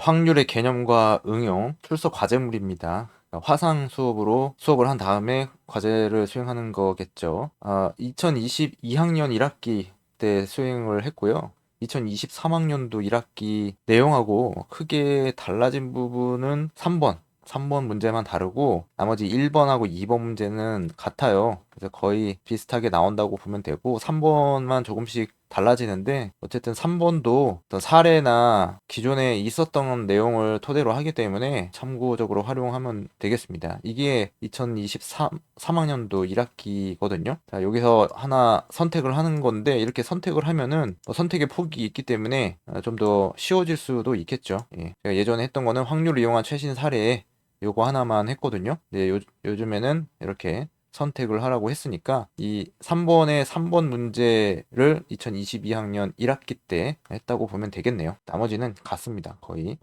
확률의 개념과 응용, 출석 과제물입니다. 화상 수업으로 수업을 한 다음에 과제를 수행하는 거겠죠. 2022학년 1학기 때 수행을 했고요. 2023학년도 1학기 내용하고 크게 달라진 부분은 3번 문제만 다르고 나머지 1번하고 2번 문제는 같아요. 그래서 거의 비슷하게 나온다고 보면 되고 3번만 조금씩 달라지는데 어쨌든 3번도 어떤 사례나 기존에 있었던 내용을 토대로 하기 때문에 참고적으로 활용하면 되겠습니다. 이게 2023학년도 1학기거든요. 자, 여기서 하나 선택을 하는 건데 이렇게 선택을 하면은 선택의 폭이 있기 때문에 좀 더 쉬워질 수도 있겠죠. 예. 제가 예전에 했던 거는 확률을 이용한 최신 사례 요거 하나만 했거든요. 네, 요즘에는 이렇게 선택을 하라고 했으니까 이 3번 문제를 2022학년 1학기 때 했다고 보면 되겠네요. 나머지는 같습니다. 거의.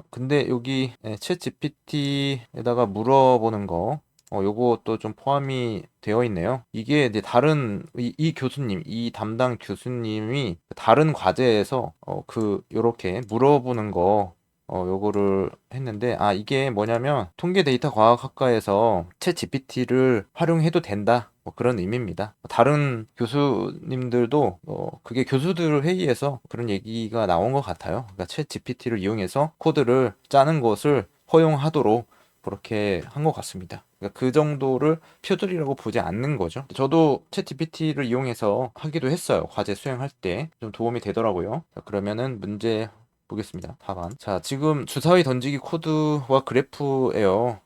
근데 여기 챗 GPT에다가 물어보는 거 요것도 좀 포함이 되어 있네요. 이게 이제 다른 이 교수님, 이 담당 교수님이 다른 과제에서 요렇게 물어보는 거 요거를 했는데, 이게 뭐냐면, 통계 데이터 과학학과에서 챗 GPT를 활용해도 된다. 뭐 그런 의미입니다. 다른 교수님들도, 그게 교수들 회의에서 그런 얘기가 나온 것 같아요. 그러니까 챗 GPT를 이용해서 코드를 짜는 것을 허용하도록 그렇게 한 것 같습니다. 그러니까 그 정도를 표절이라고 보지 않는 거죠. 저도 챗 GPT를 이용해서 하기도 했어요. 과제 수행할 때 좀 도움이 되더라고요. 자, 그러면은 문제 보겠습니다. 답안. 자, 지금 주사위 던지기 코드와 그래프예요.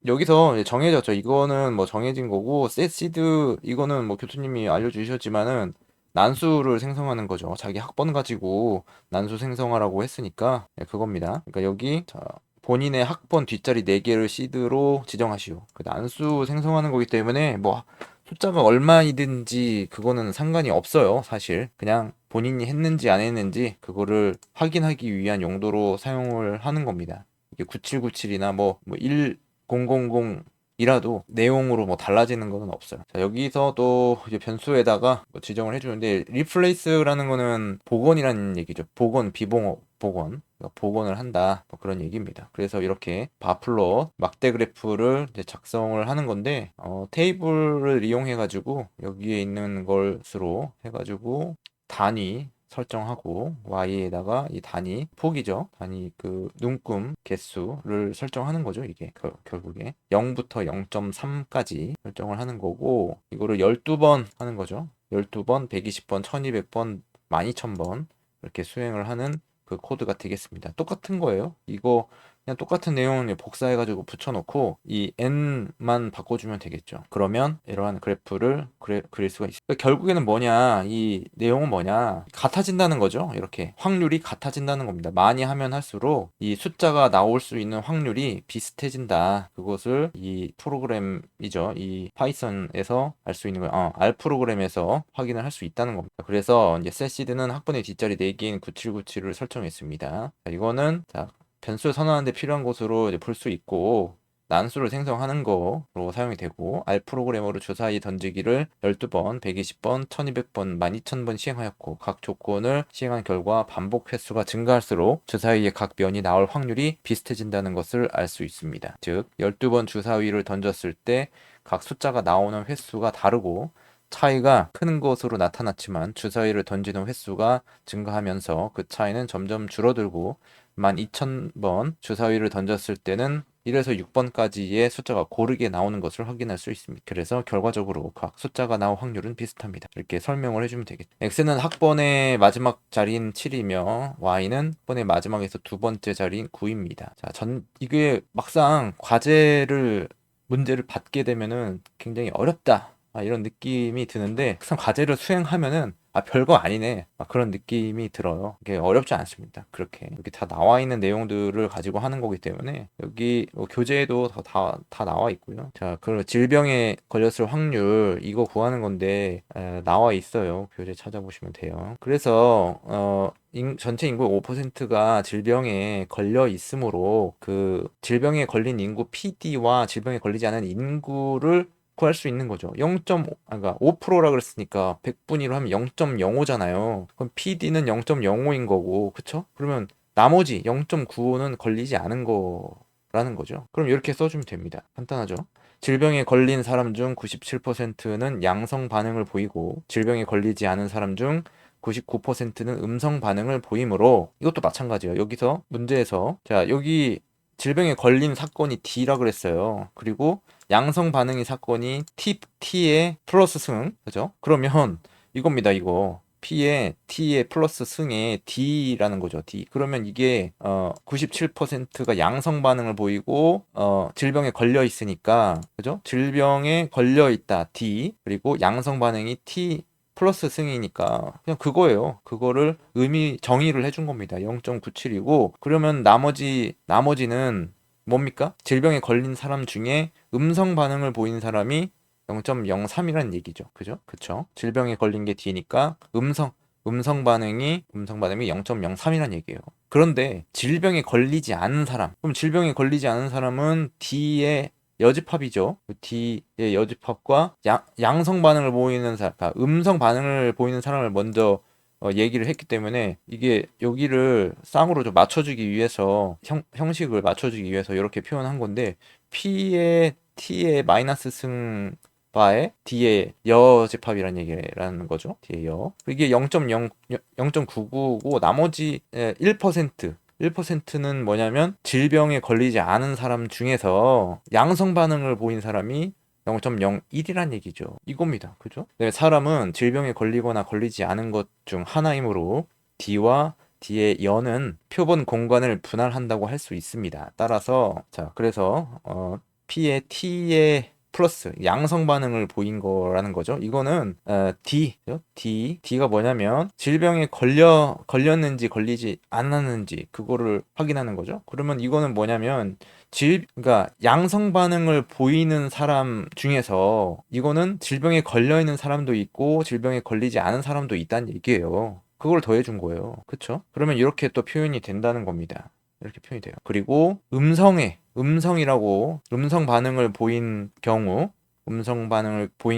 여기서 이제 정해졌죠. 이거는 뭐 정해진 거고, 셋시드 이거는 뭐 교수님이 알려주셨지만은 난수를 생성하는 거죠. 자기 학번 가지고 난수 생성하라고 했으니까 그겁니다. 그러니까 여기 자, 본인의 학번 뒷자리 4개를 시드로 지정하시오. 그 난수 생성하는 거기 때문에 뭐 숫자가 얼마이든지 그거는 상관이 없어요, 사실. 그냥 본인이 했는지 안 했는지 그거를 확인하기 위한 용도로 사용을 하는 겁니다. 이게 9797이나 뭐 1000이라도 내용으로 뭐 달라지는 거는 없어요. 자, 여기서 또 이제 변수에다가 뭐 지정을 해주는데 replace라는 거는 복원이라는 얘기죠. 복원, 비봉업, 복원. 그러니까 복원을 한다. 뭐 그런 얘기입니다. 그래서 이렇게 바플롯 막대 그래프를 이제 작성을 하는 건데 테이블을 이용해 가지고 여기에 있는 것으로 해 가지고 단위 설정하고 y에다가 이 단위 폭이죠. 단위 그 눈금 개수를 설정하는 거죠. 이게 결국에 0부터 0.3까지 설정을 하는 거고 이거를 12번 하는 거죠. 12번, 120번, 1200번, 12000번 이렇게 수행을 하는 그 코드가 되겠습니다. 똑같은 거예요. 이거 그냥 똑같은 내용을 복사해가지고 붙여놓고 이 n만 바꿔주면 되겠죠. 그러면 이러한 그래프를 그릴 수가 있어요. 그러니까 결국에는 뭐냐, 이 내용은 뭐냐, 같아진다는 거죠. 이렇게 확률이 같아진다는 겁니다. 많이 하면 할수록 이 숫자가 나올 수 있는 확률이 비슷해진다. 그것을 이 프로그램이죠. 이 파이썬에서 알 수 있는 거예요. R 프로그램에서 확인을 할 수 있다는 겁니다. 그래서 이제 셋시드는 학번의 뒷자리 4개인 9797을 설정했습니다. 자, 이거는 자, 변수를 선언하는 데 필요한 것으로 볼 수 있고 난수를 생성하는 거로 사용이 되고 R 프로그래머로 주사위 던지기를 12번, 120번, 1200번, 12000번 시행하였고 각 조건을 시행한 결과 반복 횟수가 증가할수록 주사위의 각 면이 나올 확률이 비슷해진다는 것을 알 수 있습니다. 즉 12번 주사위를 던졌을 때 각 숫자가 나오는 횟수가 다르고 차이가 큰 것으로 나타났지만 주사위를 던지는 횟수가 증가하면서 그 차이는 점점 줄어들고 12000번 주사위를 던졌을 때는 1에서 6번까지의 숫자가 고르게 나오는 것을 확인할 수 있습니다. 그래서 결과적으로 각 숫자가 나올 확률은 비슷합니다. 이렇게 설명을 해주면 되겠죠. x는 학번의 마지막 자리인 7이며 y는 학번의 마지막에서 두 번째 자리인 9입니다. 자, 이게 막상 문제를 받게 되면은 굉장히 어렵다. 이런 느낌이 드는데 막상 과제를 수행하면은 별거 아니네. 그런 느낌이 들어요. 이게 어렵지 않습니다. 그렇게. 여기 다 나와 있는 내용들을 가지고 하는 거기 때문에 여기 뭐 교재에도 다 나와 있고요. 자, 그리고 질병에 걸렸을 확률 이거 구하는 건데 나와 있어요. 교재 찾아보시면 돼요. 그래서 전체 인구 5%가 질병에 걸려 있으므로 그 질병에 걸린 인구 PD와 질병에 걸리지 않은 인구를 구할 수 있는 거죠. 0.5, 그러니까 5%라 그랬으니까 100분위로 하면 0.05잖아요. 그럼 PD는 0.05인 거고, 그쵸? 그러면 나머지 0.95는 걸리지 않은 거라는 거죠. 그럼 이렇게 써주면 됩니다. 간단하죠. 질병에 걸린 사람 중 97%는 양성 반응을 보이고 질병에 걸리지 않은 사람 중 99%는 음성 반응을 보이므로 이것도 마찬가지예요. 여기서 문제에서 자 여기 질병에 걸린 사건이 D라 그랬어요. 그리고 양성 반응이 사건이 T의 플러스 승 그죠? 그러면 이겁니다. 이거 P에 T의 플러스 승에 D라는 거죠. D. 그러면 이게 97%가 양성 반응을 보이고 질병에 걸려 있으니까 그죠? 질병에 걸려 있다. D. 그리고 양성 반응이 T 플러스 승이니까 그냥 그거예요. 그거를 정의를 해준 겁니다. 0.97이고 그러면 나머지는 뭡니까? 질병에 걸린 사람 중에 음성 반응을 보인 사람이 0.03이라는 얘기죠. 그죠? 그쵸? 질병에 걸린 게 D니까 음성 반응이 0.03이라는 얘기예요. 그런데 질병에 걸리지 않은 사람. 그럼 질병에 걸리지 않은 사람은 D의 여집합이죠. D의 여집합과 양성 반응을 보이는 사람, 그러니까 음성 반응을 보이는 사람을 먼저 얘기를 했기 때문에 이게 여기를 쌍으로 좀 맞춰주기 위해서 형식을 맞춰주기 위해서 이렇게 표현한 건데 P의 T의 마이너스 승 바에 D의 여집합이라는 얘기라는 거죠. D의 여. 이게 0.99고 나머지 1%는 뭐냐면 질병에 걸리지 않은 사람 중에서 양성 반응을 보인 사람이 0.01이란 얘기죠. 이겁니다. 그죠? 네, 사람은 질병에 걸리거나 걸리지 않은 것 중 하나이므로 D와 D의 여는 표본 공간을 분할한다고 할 수 있습니다. 따라서 자, 그래서 P의 T의 플러스 양성 반응을 보인 거라는 거죠. 이거는 D가 뭐냐면 질병에 걸렸는지 걸리지 않았는지 그거를 확인하는 거죠. 그러면 이거는 뭐냐면 그러니까 양성 반응을 보이는 사람 중에서 이거는 질병에 걸려 있는 사람도 있고 질병에 걸리지 않은 사람도 있다는 얘기예요. 그걸 더해준 거예요. 그쵸? 그러면 이렇게 또 표현이 된다는 겁니다. 이렇게 표현이 돼요. 그리고 음성이라고 음성 반응을 보인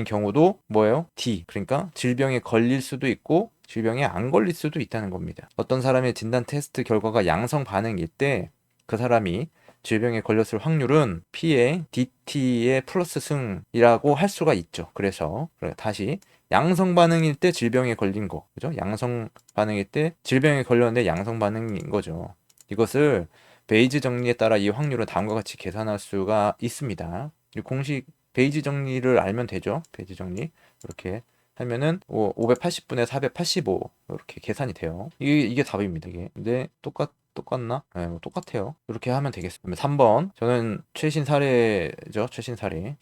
경우도 뭐예요? D. 그러니까 질병에 걸릴 수도 있고 질병에 안 걸릴 수도 있다는 겁니다. 어떤 사람의 진단 테스트 결과가 양성 반응일 때 그 사람이 질병에 걸렸을 확률은 P의 DT의 플러스 승이라고 할 수가 있죠. 그래서 다시 양성 반응일 때 질병에 걸린 거, 그죠? 양성 반응일 때 질병에 걸렸는데 양성 반응인 거죠. 이것을 베이지 정리에 따라 이 확률은 다음과 같이 계산할 수가 있습니다. 이 공식 베이지 정리를 알면 되죠. 베이지 정리 이렇게 하면은 580분의 485 이렇게 계산이 돼요. 이게 답입니다. 이게 근데 똑같나? 네, 뭐 똑같아요. 이렇게 하면 되겠습니다. 3번. 저는 최신 사례죠. 최신 사례.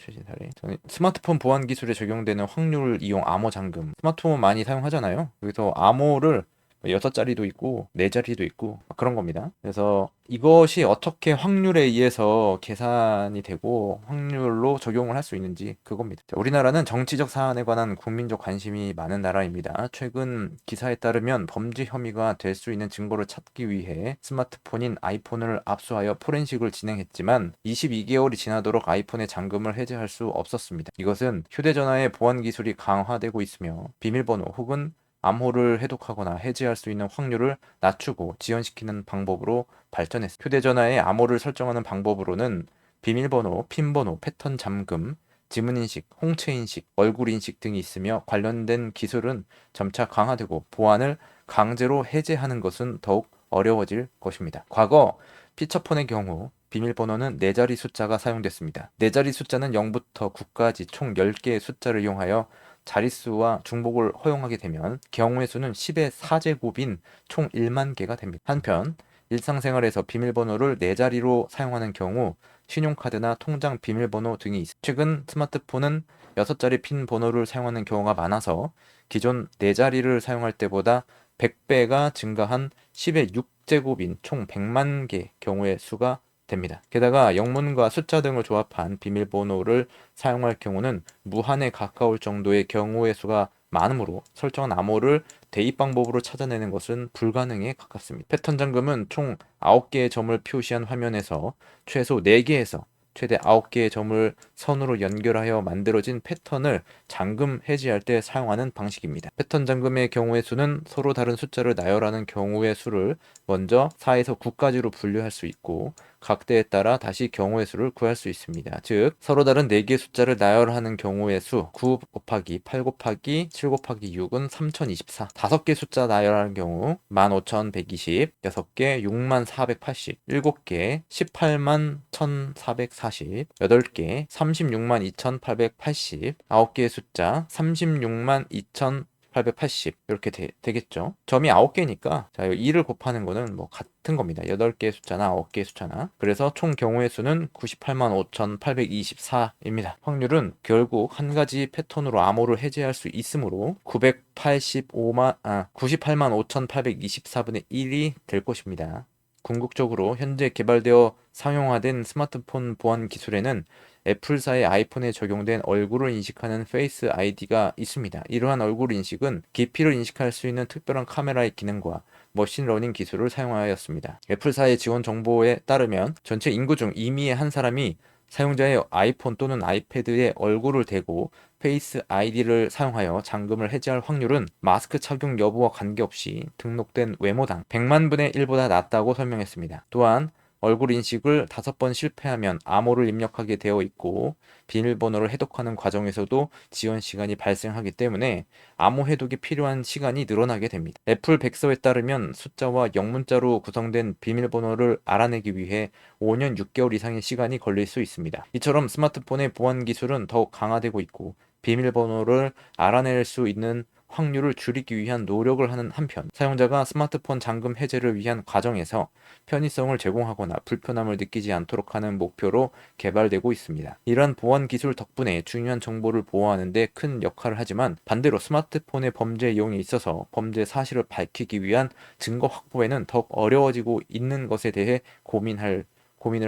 저는 스마트폰 보안 기술에 적용되는 확률 이용 암호 잠금. 스마트폰 많이 사용하잖아요. 여기서 암호를 6자리도 있고 4자리도 있고 그런 겁니다. 그래서 이것이 어떻게 확률에 의해서 계산이 되고 확률로 적용을 할 수 있는지 그겁니다. 우리나라는 정치적 사안에 관한 국민적 관심이 많은 나라입니다. 최근 기사에 따르면 범죄 혐의가 될 수 있는 증거를 찾기 위해 스마트폰인 아이폰을 압수하여 포렌식을 진행했지만 22개월이 지나도록 아이폰의 잠금을 해제할 수 없었습니다. 이것은 휴대전화의 보안 기술이 강화되고 있으며 비밀번호 혹은 암호를 해독하거나 해제할 수 있는 확률을 낮추고 지연시키는 방법으로 발전했습니다. 휴대전화의 암호를 설정하는 방법으로는 비밀번호, 핀번호, 패턴 잠금, 지문인식, 홍채인식, 얼굴인식 등이 있으며 관련된 기술은 점차 강화되고 보안을 강제로 해제하는 것은 더욱 어려워질 것입니다. 과거 피처폰의 경우 비밀번호는 4자리 숫자가 사용됐습니다. 4자리 숫자는 0부터 9까지 총 10개의 숫자를 이용하여 자릿수와 중복을 허용하게 되면 경우의 수는 10의 4제곱인 총 1만 개가 됩니다. 한편 일상생활에서 비밀번호를 4자리로 사용하는 경우 신용카드나 통장 비밀번호 등이 있습니다. 최근 스마트폰은 6자리 핀 번호를 사용하는 경우가 많아서 기존 4자리를 사용할 때보다 100배가 증가한 10의 6제곱인 총 100만 개 경우의 수가 됩니다. 게다가 영문과 숫자 등을 조합한 비밀번호를 사용할 경우는 무한에 가까울 정도의 경우의 수가 많으므로 설정한 암호를 대입 방법으로 찾아내는 것은 불가능에 가깝습니다. 패턴 잠금은 총 9개의 점을 표시한 화면에서 최소 4개에서 최대 9개의 점을 선으로 연결하여 만들어진 패턴을 잠금 해제할 때 사용하는 방식입니다. 패턴 잠금의 경우의 수는 서로 다른 숫자를 나열하는 경우의 수를 먼저 4에서 9까지로 분류할 수 있고 각 대에 따라 다시 경우의 수를 구할 수 있습니다. 즉 서로 다른 4개의 숫자를 나열하는 경우의 수 9 곱하기 8 곱하기 7 곱하기 6은 3024. 5개 숫자 나열하는 경우 15120, 6개 6480, 7개 181,440, 8개 362,2880, 9개의 숫자 362,880 이렇게 되겠죠. 점이 9개니까 자, 2를 곱하는 거는 뭐 같은 겁니다. 8개의 숫자나 9개의 숫자나. 그래서 총 경우의 수는 985,824입니다. 확률은 결국 한 가지 패턴으로 암호를 해제할 수 있으므로 98만 5,824분의 1이 될 것입니다. 궁극적으로 현재 개발되어 상용화된 스마트폰 보안 기술에는 애플사의 아이폰에 적용된 얼굴을 인식하는 페이스 아이디가 있습니다. 이러한 얼굴 인식은 깊이를 인식할 수 있는 특별한 카메라의 기능과 머신러닝 기술을 사용하였습니다. 애플사의 지원 정보에 따르면 전체 인구 중 임의의 한 사람이 사용자의 아이폰 또는 아이패드에 얼굴을 대고 페이스 아이디를 사용하여 잠금을 해제할 확률은 마스크 착용 여부와 관계없이 등록된 외모당 100만 분의 1보다 낮다고 설명했습니다. 또한 얼굴 인식을 5번 실패하면 암호를 입력하게 되어 있고 비밀번호를 해독하는 과정에서도 지연 시간이 발생하기 때문에 암호 해독이 필요한 시간이 늘어나게 됩니다. 애플 백서에 따르면 숫자와 영문자로 구성된 비밀번호를 알아내기 위해 5년 6개월 이상의 시간이 걸릴 수 있습니다. 이처럼 스마트폰의 보안 기술은 더욱 강화되고 있고 비밀번호를 알아낼 수 있는 확률을 줄이기 위한 노력을 하는 한편 사용자가 스마트폰 잠금 해제를 위한 과정에서 편의성을 제공하거나 불편함을 느끼지 않도록 하는 목표로 개발되고 있습니다. 이러한 보안 기술 덕분에 중요한 정보를 보호하는 데 큰 역할을 하지만 반대로 스마트폰의 범죄 이용에 있어서 범죄 사실을 밝히기 위한 증거 확보에는 더욱 어려워지고 있는 것에 대해 고민을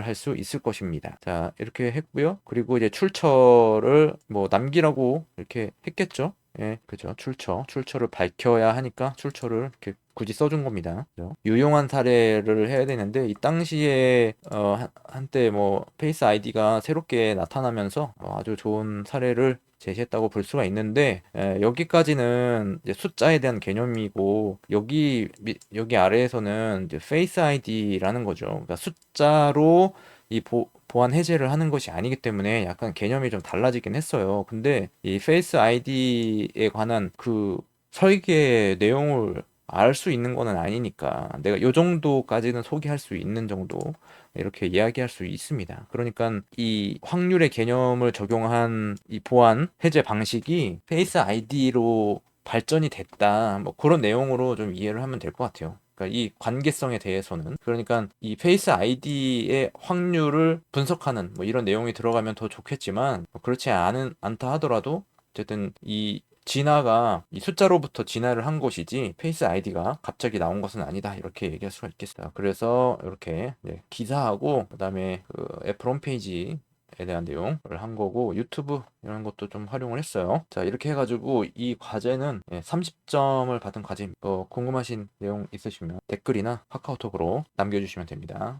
할 수 있을 것입니다. 자, 이렇게 했고요. 그리고 이제 출처를 뭐 남기라고 이렇게 했겠죠. 예, 그죠. 출처를 밝혀야 하니까 출처를 이렇게 굳이 써준 겁니다. 그죠? 유용한 사례를 해야 되는데 이 당시에 한때 뭐 페이스 아이디가 새롭게 나타나면서 아주 좋은 사례를 제시했다고 볼 수가 있는데 여기까지는 이제 숫자에 대한 개념이고 여기 아래에서는 이제 페이스 아이디라는 거죠. 그러니까 숫자로 이 보안 해제를 하는 것이 아니기 때문에 약간 개념이 좀 달라지긴 했어요. 근데 이 페이스 아이디에 관한 그 설계 내용을 알 수 있는 거는 아니니까 내가 요 정도까지는 소개할 수 있는 정도 이렇게 이야기할 수 있습니다. 그러니까 이 확률의 개념을 적용한 이 보안 해제 방식이 페이스 아이디로 발전이 됐다. 뭐 그런 내용으로 좀 이해를 하면 될 것 같아요. 그러니까 이 관계성에 대해서는 그러니까 이 페이스 아이디의 확률을 분석하는 뭐 이런 내용이 들어가면 더 좋겠지만 뭐 그렇지 않다 하더라도 어쨌든 이 진화가 이 숫자로부터 진화를 한 것이지 페이스 아이디가 갑자기 나온 것은 아니다 이렇게 얘기할 수가 있겠어요. 그래서 이렇게 기사하고 그다음에 그 애플 홈페이지 에 대한 내용을 한 거고 유튜브 이런 것도 좀 활용을 했어요. 자, 이렇게 해가지고 이 과제는 30점을 받은 과제입니다. 궁금하신 내용 있으시면 댓글이나 카카오톡으로 남겨주시면 됩니다.